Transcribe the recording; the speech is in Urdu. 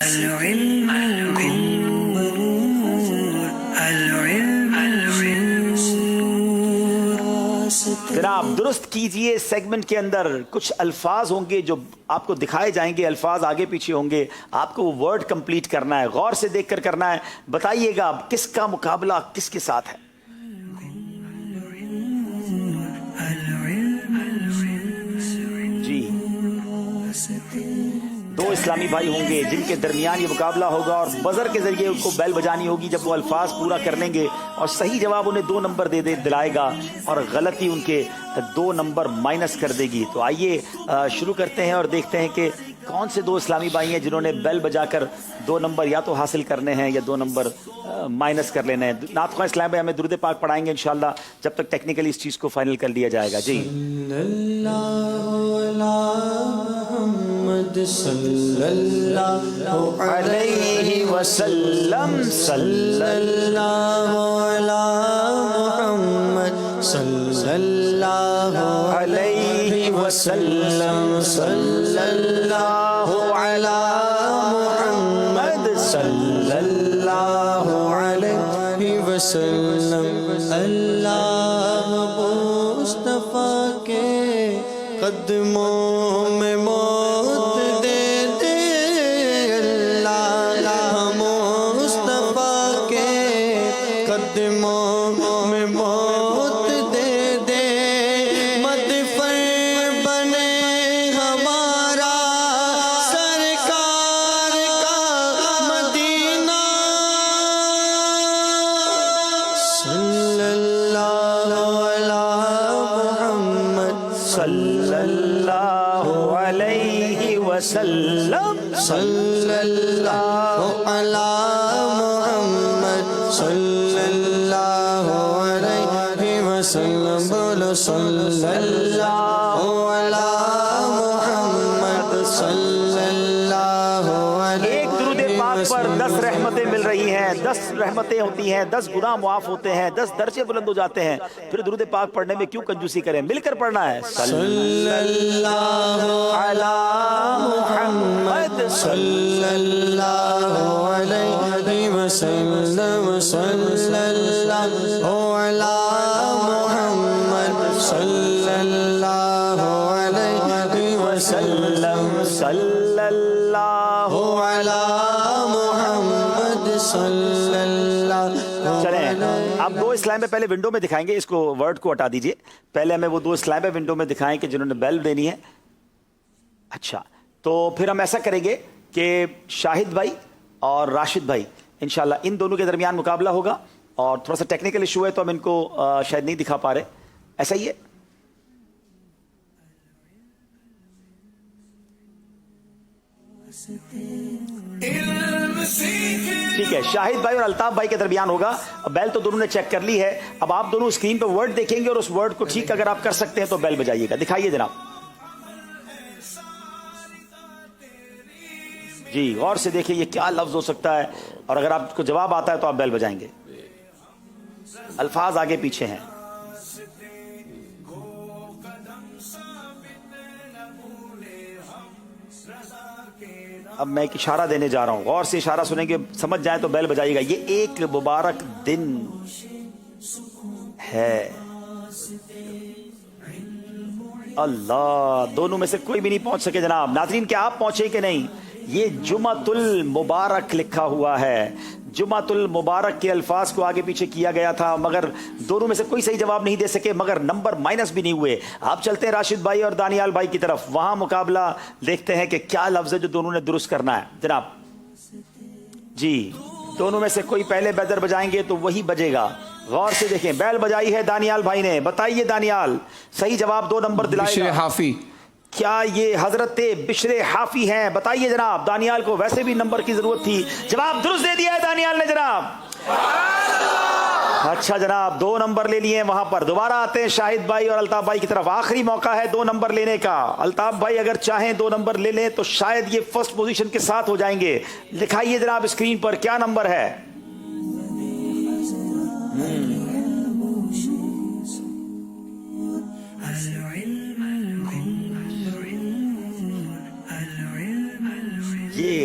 العلم نور العلم جناب درست کیجئے. سیگمنٹ کے اندر کچھ الفاظ ہوں گے جو آپ کو دکھائے جائیں گے, الفاظ آگے پیچھے ہوں گے, آپ کو وہ ورڈ کمپلیٹ کرنا ہے, غور سے دیکھ کر کرنا ہے. بتائیے گا کس کا مقابلہ کس کے ساتھ ہے. جی دو اسلامی بھائی ہوں گے جن کے درمیان یہ مقابلہ ہوگا اور بزر کے ذریعے ان کو بیل بجانی ہوگی جب وہ الفاظ پورا کر لیں گے, اور صحیح جواب انہیں 2 نمبر دلائے گا اور غلطی ان کے 2 نمبر مائنس کر دے گی. تو آئیے شروع کرتے ہیں اور دیکھتے ہیں کہ کون سے 2 اسلامی بھائی ہیں جنہوں نے بیل بجا کر 2 نمبر یا تو حاصل کرنے ہیں یا 2 نمبر مائنس کر لینے ہیں. نعت خواہ اسلام بھائی ہمیں درود پاک پڑھائیں گے انشاءاللہ جب تک ٹیکنیکلی اس چیز کو فائنل کر لیا جائے گا. جی صلی اللہ علیہ وسلم, صلی اللہ علی محمد صلی اللہ علیہ وسلم, صلی اللہ علی محمد صلی اللہ علیہ وسلم. اللہ مصطفیٰ کے قدموں میں موت دے دے, اللہ مصطفیٰ کے قدموں میں موت دے دے, مدفن بنے ہمارا سرکار کا مدینہ. صلی اللہ علی محمد صلی اللہ علیہ وسلم, صلی اللہ علی محمد صلی اللہ علیہ وسلم. بولو صلی اللہ علی محمد صلی اللہ علیہ ایک درود پاک پر 10 رحمتیں مل رہی ہیں, 10 رحمتیں ہوتی ہیں, 10 گناہ معاف ہوتے ہیں, 10 درجے بلند ہو جاتے ہیں. پھر درود پاک پڑھنے میں کیوں کنجوسی کریں, مل کر پڑھنا ہے. صلی اللہ علی محمد صلی اللہ علیہ وسلم. صلی اللہ علی محمد صلی اللہ علیہ وسلم. صلی اللہ علی محمد صلی اللہ. چلیں آپ 2 اسلام میں پہلے ونڈو میں دکھائیں گے, اس کو ورڈ کو ہٹا دیجئے. پہلے ہمیں وہ 2 اسلام میں ونڈو میں دکھائیں کہ جنہوں نے بیل دینی ہے. اچھا تو پھر ہم ایسا کریں گے کہ شاہد بھائی اور راشد بھائی انشاءاللہ ان دونوں کے درمیان مقابلہ ہوگا, اور تھوڑا سا ٹیکنیکل ایشو ہے تو ہم ان کو شاید نہیں دکھا پا رہے. ایسا ہی ہے. ٹھیک ہے, شاہد بھائی اور الطاف بھائی کے درمیان ہوگا. بیل تو دونوں نے چیک کر لی ہے. اب آپ دونوں اسکرین پہ ورڈ دیکھیں گے اور اس ورڈ کو ٹھیک اگر آپ کر سکتے ہیں تو بیل بجائیے گا. دکھائیے جناب. جی غور سے دیکھیں یہ کیا لفظ ہو سکتا ہے, اور اگر آپ کو جواب آتا ہے تو آپ بیل بجائیں گے. الفاظ آگے پیچھے ہیں. اب میں ایک اشارہ دینے جا رہا ہوں, غور سے اشارہ سنیں گے, سمجھ جائیں تو بیل بجائیے گا. یہ ایک مبارک دن ہے. اللہ, دونوں میں سے کوئی بھی نہیں پہنچ سکے جناب. ناظرین کیا آپ پہنچے کہ نہیں؟ یہ جمعۃ المبارک لکھا ہوا ہے. جمعۃ المبارک کے الفاظ کو آگے پیچھے کیا گیا تھا, مگر دونوں میں سے کوئی صحیح جواب نہیں دے سکے, مگر نمبر مائنس بھی نہیں ہوئے. آپ چلتے ہیں راشد بھائی اور دانیال بھائی کی طرف, وہاں مقابلہ دیکھتے ہیں کہ کیا لفظ ہے جو دونوں نے درست کرنا ہے. جناب جی دونوں میں سے کوئی پہلے بیدر بجائیں گے تو وہی بجے گا. غور سے دیکھیں, بیل بجائی ہے دانیال بھائی نے. بتائیے دانیال, صحیح جواب 2 نمبر دلائے گا. بشر حافی. کیا یہ حضرت بشر حافی ہیں؟ بتائیے جناب. دانیال کو ویسے بھی نمبر کی ضرورت تھی, جواب درست دے دیا ہے دانیال نے جناب. اچھا جناب 2 نمبر لے لیے. وہاں پر دوبارہ آتے ہیں شاہد بھائی اور الطاف بھائی کی طرف. آخری موقع ہے 2 نمبر لینے کا. الطاف بھائی اگر چاہیں 2 نمبر لے لیں تو شاید یہ فرسٹ پوزیشن کے ساتھ ہو جائیں گے. دکھائیے جناب اسکرین پر کیا نمبر ہے.